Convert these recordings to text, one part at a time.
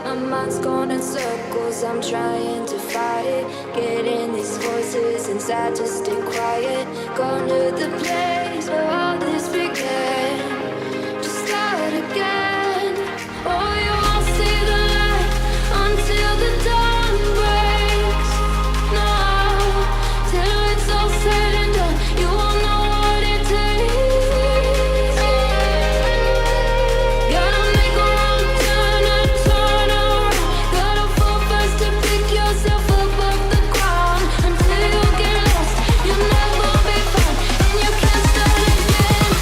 My mind's going in circles, I'm trying to fight it. Getting these voices inside to stay quiet. Going to the place where all this began. Just start again. Oh, you won't see the light until the dawn breaks. No, till it's all said and done, you won't know what it takes. Gotta make a wrong turn and turn around. Gotta fall fast to pick yourself up off the ground. Until you get lost, you'll never be found. And you can't start again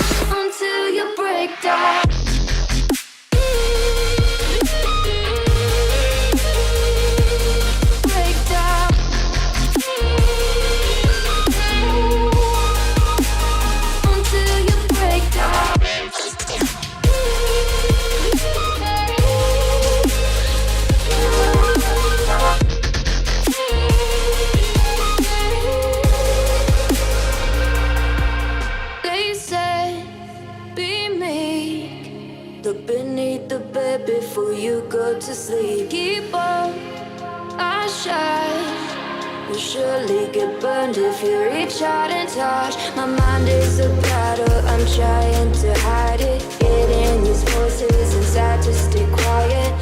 until you break down. Break down. Until you break down. They said, be meek. Look beneath the bed before you go to sleep. Keep on, I shine. You'll surely get burned if you reach out and touch. My mind is a battle, I'm trying to hide it. Getting these voices inside to stay quiet.